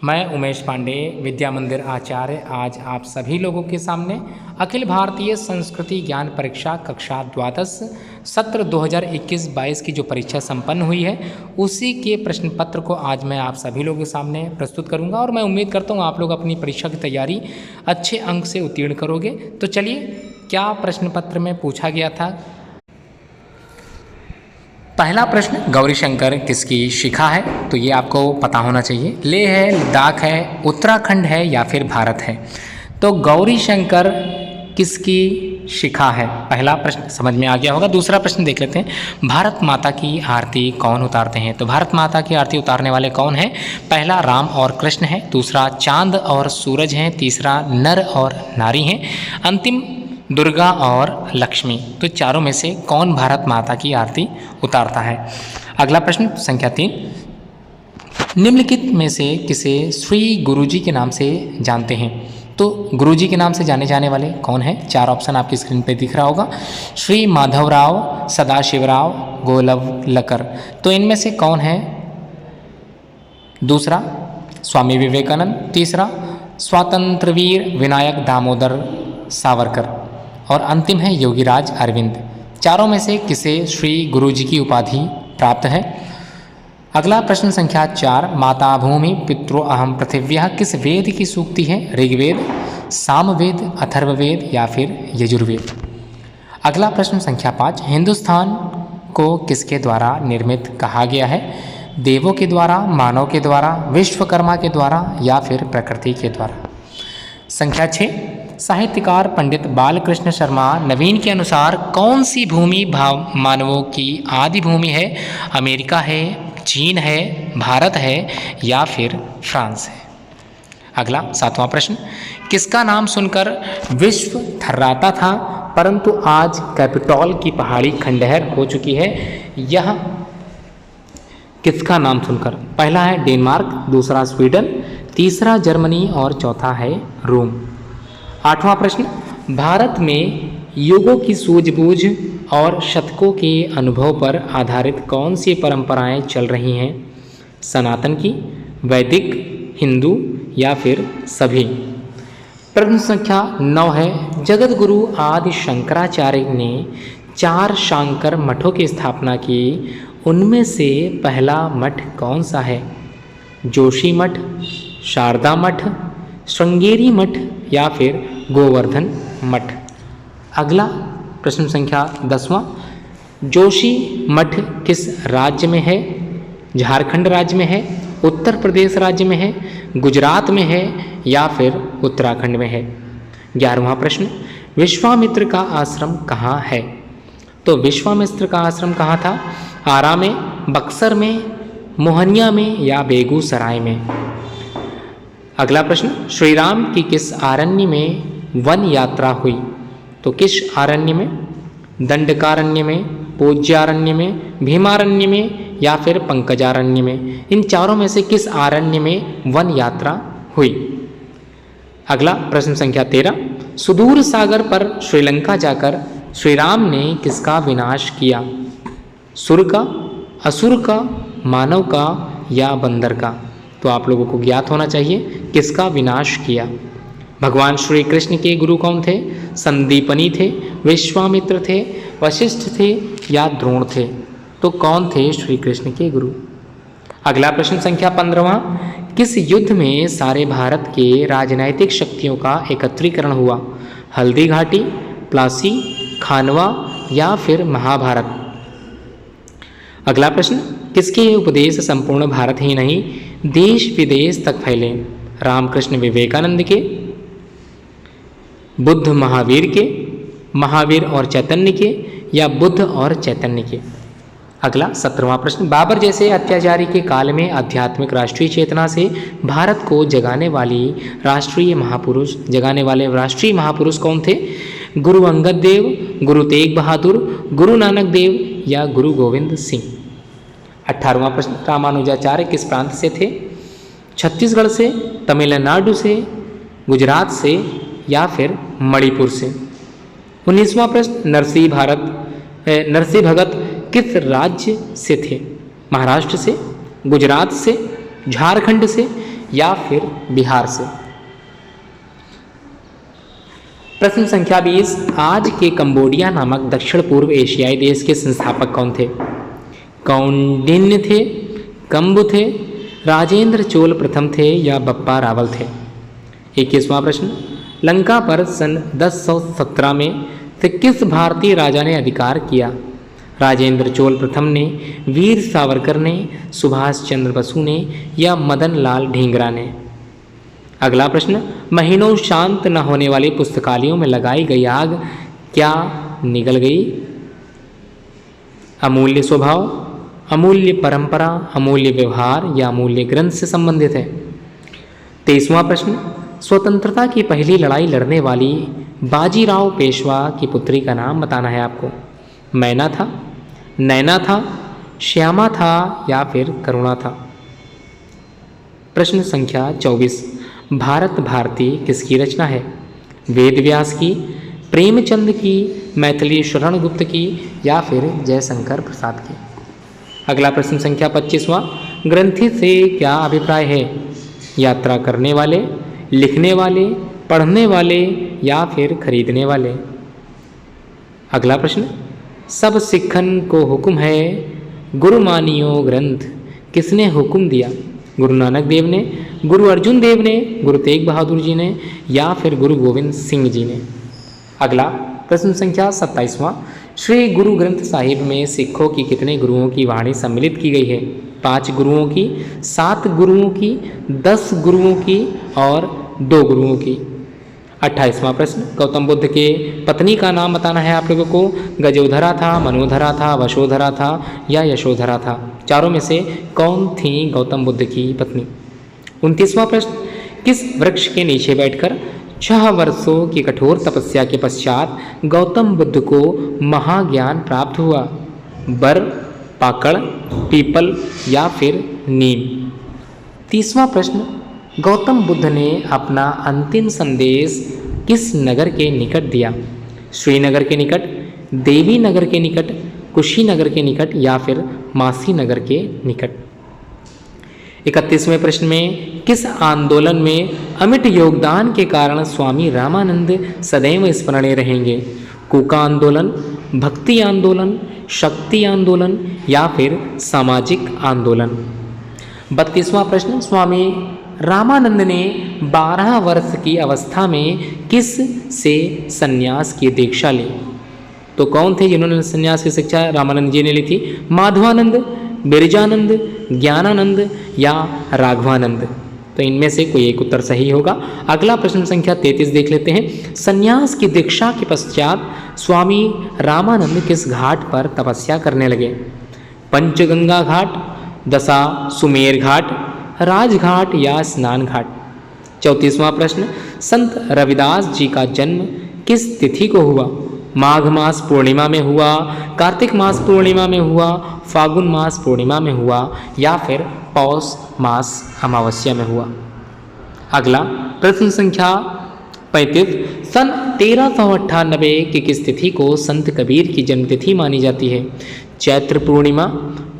मैं उमेश पांडे, विद्या मंदिर आचार्य, आज आप सभी लोगों के सामने अखिल भारतीय संस्कृति ज्ञान परीक्षा कक्षा द्वादश सत्र 2021-22 की जो परीक्षा संपन्न हुई है, उसी के प्रश्न पत्र को आज मैं आप सभी लोगों के सामने प्रस्तुत करूंगा और मैं उम्मीद करता हूं आप लोग अपनी परीक्षा की तैयारी अच्छे अंक से उत्तीर्ण करोगे। तो चलिए, क्या प्रश्न पत्र में पूछा गया था। पहला प्रश्न, गौरीशंकर किसकी शिखा है? तो ये आपको पता होना चाहिए। लेह है, लद्दाख है, उत्तराखंड है या फिर भारत है? तो गौरीशंकर किसकी शिखा है? पहला प्रश्न समझ में आ गया होगा। दूसरा प्रश्न देख लेते हैं, भारत माता की आरती कौन उतारते हैं? तो भारत माता की आरती उतारने वाले कौन हैं? पहला राम और कृष्ण है, दूसरा चांद और सूरज हैं, तीसरा नर और नारी हैं, अंतिम दुर्गा और लक्ष्मी। तो चारों में से कौन भारत माता की आरती उतारता है? अगला प्रश्न संख्या 3, निम्नलिखित में से किसे श्री गुरुजी के नाम से जानते हैं? तो गुरुजी के नाम से जाने जाने वाले कौन हैं? चार ऑप्शन आपकी स्क्रीन पर दिख रहा होगा। श्री माधवराव, सदाशिवराव, गोलवलकर। तो इनमें से कौन है? दूसरा स्वामी विवेकानंद, तीसरा स्वातंत्रवीर विनायक दामोदर सावरकर और अंतिम है योगीराज अरविंद। चारों में से किसे श्री गुरुजी की उपाधि प्राप्त है? अगला प्रश्न संख्या 4, माता भूमि पितरो अहम पृथिव्यः किस वेद की सूक्ति है? ऋग्वेद, सामवेद, अथर्ववेद या फिर यजुर्वेद? अगला प्रश्न संख्या 5, हिंदुस्तान को किसके द्वारा निर्मित कहा गया है? देवों के द्वारा, मानव के द्वारा, विश्वकर्मा के द्वारा या फिर प्रकृति के द्वारा? संख्या 6, साहित्यकार पंडित बालकृष्ण शर्मा नवीन के अनुसार कौन सी भूमि मानवों की आदि भूमि है? अमेरिका है, चीन है, भारत है या फिर फ्रांस है? अगला 7वां प्रश्न, किसका नाम सुनकर विश्व थर्राता था परंतु आज कैपिटॉल की पहाड़ी खंडहर हो चुकी है? यह किसका नाम सुनकर? पहला है डेनमार्क, दूसरा स्वीडन, तीसरा जर्मनी और चौथा है रोम। 8वां प्रश्न, भारत में युगों की सूझबूझ और शतकों के अनुभव पर आधारित कौन सी परंपराएं चल रही हैं? सनातन की, वैदिक, हिंदू या फिर सभी? प्रश्न संख्या 9 है, जगत गुरु आदि शंकराचार्य ने 4 शांकर मठों की स्थापना की, उनमें से पहला मठ कौन सा है? जोशी मठ, शारदा मठ, श्रृंगेरी मठ या फिर गोवर्धन मठ? अगला प्रश्न संख्या 10वां, जोशी मठ किस राज्य में है? झारखंड राज्य में है, उत्तर प्रदेश राज्य में है, गुजरात में है या फिर उत्तराखंड में है? 11वां प्रश्न, विश्वामित्र का आश्रम कहाँ है? तो विश्वामित्र का आश्रम कहाँ था? आरा में, बक्सर में, मोहनिया में या बेगूसराय में? अगला प्रश्न, श्री राम की किस आरण्य में वन यात्रा हुई? तो किस आरण्य में? दंडकारण्य में, पूज्यारण्य में, भीमारण्य में या फिर पंकजारण्य में? इन चारों में से किस आरण्य में वन यात्रा हुई? अगला प्रश्न संख्या 13, सुदूर सागर पर श्रीलंका जाकर श्री राम ने किसका विनाश किया? सुर का, असुर का, मानव का या बंदर का? तो आप लोगों को ज्ञात होना चाहिए किसका विनाश किया। भगवान श्री कृष्ण के गुरु कौन थे? संदीपनी थे, विश्वामित्र थे, वशिष्ठ थे या द्रोण थे? तो कौन थे श्री कृष्ण के गुरु? अगला प्रश्न संख्या 15वां, किस युद्ध में सारे भारत के राजनैतिक शक्तियों का एकत्रीकरण हुआ? हल्दी घाटी, प्लासी, खानवा या फिर महाभारत? अगला प्रश्न, किसके उपदेश संपूर्ण भारत ही नहीं देश विदेश तक फैले? रामकृष्ण विवेकानंद के, बुद्ध महावीर के, महावीर और चैतन्य के या बुद्ध और चैतन्य के? अगला 17वां प्रश्न, बाबर जैसे अत्याचारी के काल में आध्यात्मिक राष्ट्रीय चेतना से भारत को जगाने वाले राष्ट्रीय महापुरुष कौन थे? गुरु अंगद देव, गुरु तेग बहादुर, गुरु नानक देव या गुरु गोविंद सिंह? 18वां प्रश्न, रामानुजाचार्य किस प्रांत से थे? छत्तीसगढ़ से, तमिलनाडु से, गुजरात से या फिर मणिपुर से? 19वां प्रश्न, नरसिंह भगत किस राज्य से थे? महाराष्ट्र से, गुजरात से, झारखंड से या फिर बिहार से। प्रश्न संख्या 20, आज के कंबोडिया नामक दक्षिण पूर्व एशियाई देश के संस्थापक कौन थे? कौंडिन्य थे, कंबु थे, राजेंद्र चोल प्रथम थे या बप्पा रावल थे? 21वां प्रश्न, लंका पर सन 1017 में से किस भारतीय राजा ने अधिकार किया? राजेंद्र चोल प्रथम ने, वीर सावरकर ने, सुभाष चंद्र बसु ने या मदन लाल ढींगरा ने? अगला प्रश्न, महीनों शांत न होने वाली पुस्तकालयों में लगाई गई आग क्या निगल गई? अमूल्य स्वभाव, अमूल्य परंपरा, अमूल्य व्यवहार या अमूल्य ग्रंथ से संबंधित है? 23वां प्रश्न, स्वतंत्रता की पहली लड़ाई लड़ने वाली बाजीराव पेशवा की पुत्री का नाम बताना है आपको। मैना था, नैना था, श्यामा था या फिर करुणा था? प्रश्न संख्या 24, भारत भारती किसकी रचना है? वेद व्यास की, प्रेमचंद की, मैथिली शरण गुप्त की या फिर जयशंकर प्रसाद की? अगला प्रश्न संख्या 25वां, ग्रंथि से क्या अभिप्राय है? यात्रा करने वाले, लिखने वाले, पढ़ने वाले या फिर खरीदने वाले? अगला प्रश्न, सब सिखन को हुक्म है गुरु मानियो ग्रंथ किसने हुक्म दिया? गुरु नानक देव ने, गुरु अर्जुन देव ने, गुरु तेग बहादुर जी ने या फिर गुरु गोविंद सिंह जी ने? अगला प्रश्न संख्या 27वां, श्री गुरु ग्रंथ साहिब में सिखों की कितने गुरुओं की वाणी सम्मिलित की गई है? 5 गुरुओं की, 7 गुरुओं की, 10 गुरुओं की और 2 गुरुओं की? 28वां प्रश्न, गौतम बुद्ध के पत्नी का नाम बताना है आप लोगों को। गजोधरा था, मनोधरा था, वशोधरा था या यशोधरा था? चारों में से कौन थी गौतम बुद्ध की पत्नी? 29वां प्रश्न, किस वृक्ष के नीचे बैठकर 6 वर्षों की कठोर तपस्या के पश्चात गौतम बुद्ध को महाज्ञान प्राप्त हुआ? बर, पाकड़, पीपल या फिर नीम? 30वां प्रश्न, गौतम बुद्ध ने अपना अंतिम संदेश किस नगर के निकट दिया? श्रीनगर के निकट, देवी नगर के निकट, कुशीनगर के निकट या फिर मासी नगर के निकट? 31वें प्रश्न में, किस आंदोलन में अमिट योगदान के कारण स्वामी रामानंद सदैव स्मरणीय रहेंगे? कूका आंदोलन, भक्ति आंदोलन, शक्ति आंदोलन या फिर सामाजिक आंदोलन? 32वां प्रश्न, स्वामी रामानंद ने 12 वर्ष की अवस्था में किस से संन्यास की दीक्षा ली? तो कौन थे जिन्होंने संन्यास की शिक्षा रामानंद जी ने ली थी? माधवानंद, बिरजानंद, ज्ञानानंद या राघवानंद? तो इनमें से कोई एक उत्तर सही होगा। अगला प्रश्न संख्या 33 देख लेते हैं। संन्यास की दीक्षा के पश्चात स्वामी रामानंद किस घाट पर तपस्या करने लगे? पंचगंगा घाट, दशा सुमेर घाट, राजघाट या स्नान घाट? 34वां प्रश्न, संत रविदास जी का जन्म किस तिथि को हुआ? माघ मास पूर्णिमा में हुआ, कार्तिक मास पूर्णिमा में हुआ, फागुन मास पूर्णिमा में हुआ या फिर पौष मास अमावस्या में हुआ? अगला प्रश्न संख्या 35, सन 1398 की किस तिथि को संत कबीर की जन्मतिथि मानी जाती है? चैत्र पूर्णिमा,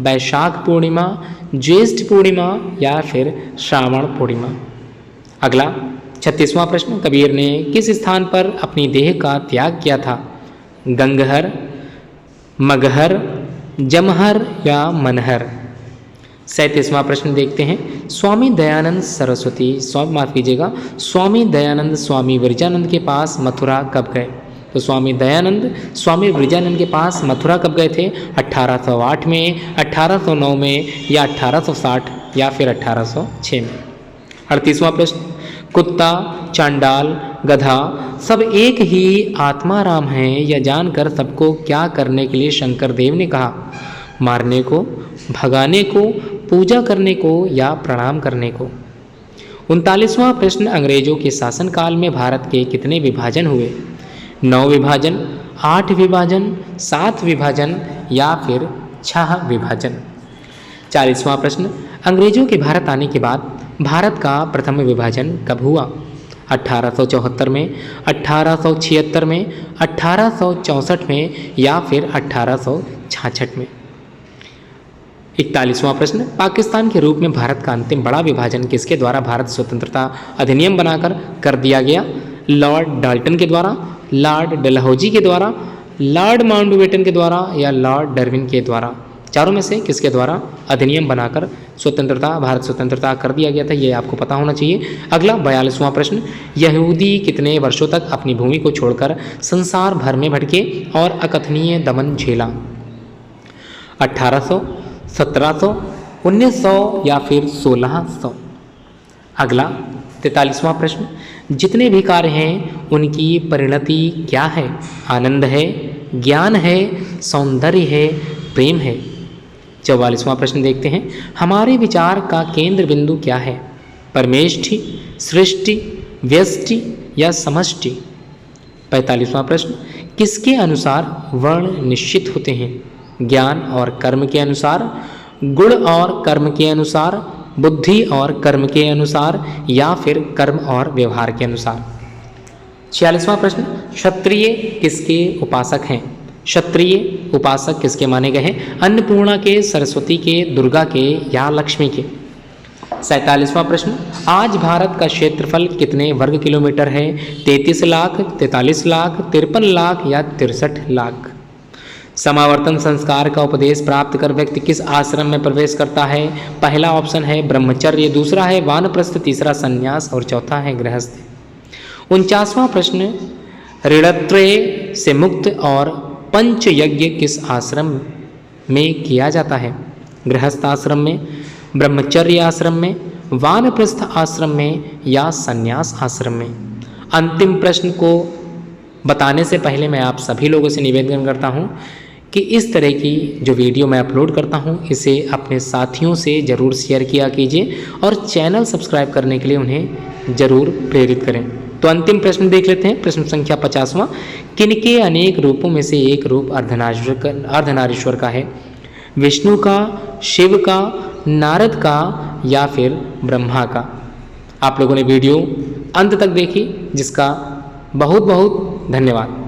वैशाख पूर्णिमा, ज्येष्ठ पूर्णिमा या फिर श्रावण पूर्णिमा? अगला 36वां प्रश्न, कबीर ने किस स्थान पर अपनी देह का त्याग किया था? गंगहर, मगहर, जमहर या मनहर? 37वां प्रश्न देखते हैं। स्वामी दयानंद सरस्वती माफ कीजिएगा स्वामी दयानंद स्वामी विरजानंद के पास मथुरा कब गए? तो स्वामी दयानंद स्वामी विरजानंद के पास मथुरा कब गए थे? 1808 में, 1809 में या 1860 या फिर 1806 में? 38वां प्रश्न, कुत्ता, चांडाल, गधा सब एक ही आत्माराम हैं यह जानकर सबको क्या करने के लिए शंकर देव ने कहा? मारने को, भगाने को, पूजा करने को या प्रणाम करने को? 39वां प्रश्न, अंग्रेजों के शासनकाल में भारत के कितने विभाजन हुए? 9 विभाजन, 8 विभाजन, 7 विभाजन या फिर 6 विभाजन? 40वां प्रश्न, अंग्रेजों के भारत आने के बाद भारत का प्रथम विभाजन कब हुआ? 1874 में, 1876 में, 1864 में या फिर 1866 में? 41वां प्रश्न, पाकिस्तान के रूप में भारत का अंतिम बड़ा विभाजन किसके द्वारा भारत स्वतंत्रता अधिनियम बनाकर कर दिया गया? लॉर्ड डाल्टन के द्वारा, लॉर्ड डलहौजी के द्वारा, लॉर्ड माउंटबेटन के द्वारा या लॉर्ड डार्विन के द्वारा? चारों में से किसके द्वारा अधिनियम बनाकर भारत स्वतंत्रता कर दिया गया था, ये आपको पता होना चाहिए। अगला 42वां प्रश्न, यहूदी कितने वर्षों तक अपनी भूमि को छोड़कर संसार भर में भटके और अकथनीय दमन झेला? 1800, 1700, 1900 या फिर 1600? अगला 43वां प्रश्न, जितने भी कार्य हैं उनकी परिणति क्या है? आनंद है, ज्ञान है, सौंदर्य है, प्रेम है? 44वां प्रश्न देखते हैं, हमारे विचार का केंद्र बिंदु क्या है? परमेष्टि, सृष्टि, व्यष्टि या समष्टि? 45वां प्रश्न, किसके अनुसार वर्ण निश्चित होते हैं? ज्ञान और कर्म के अनुसार, गुण और कर्म के अनुसार, बुद्धि और कर्म के अनुसार या फिर कर्म और व्यवहार के अनुसार? 46वां प्रश्न, क्षत्रिय किसके उपासक हैं? क्षत्रिय उपासक किसके माने गए हैं? अन्नपूर्णा के, सरस्वती के, दुर्गा के या लक्ष्मी के? 47वां प्रश्न, आज भारत का क्षेत्रफल कितने वर्ग किलोमीटर है? 33 लाख, 43 लाख, 53 लाख या 63 लाख? समावर्तन संस्कार का उपदेश प्राप्त कर व्यक्ति किस आश्रम में प्रवेश करता है? पहला ऑप्शन है ब्रह्मचर्य, दूसरा है वानप्रस्थ, तीसरा संन्यास और चौथा है गृहस्थ। 49वां प्रश्न, ऋणत्रय से मुक्त और पंच यज्ञ किस आश्रम में किया जाता है? गृहस्थ आश्रम में, ब्रह्मचर्य आश्रम में, वानप्रस्थ आश्रम में या संन्यास आश्रम में? अंतिम प्रश्न को बताने से पहले मैं आप सभी लोगों से निवेदन करता हूं कि इस तरह की जो वीडियो मैं अपलोड करता हूं इसे अपने साथियों से ज़रूर शेयर किया कीजिए और चैनल सब्सक्राइब करने के लिए उन्हें ज़रूर प्रेरित करें। तो अंतिम प्रश्न देख लेते हैं, प्रश्न संख्या 50वां, किनके अनेक रूपों में से एक रूप अर्धनारीश्वर का है? विष्णु का, शिव का, नारद का या फिर ब्रह्मा का? आप लोगों ने वीडियो अंत तक देखी, जिसका बहुत बहुत धन्यवाद।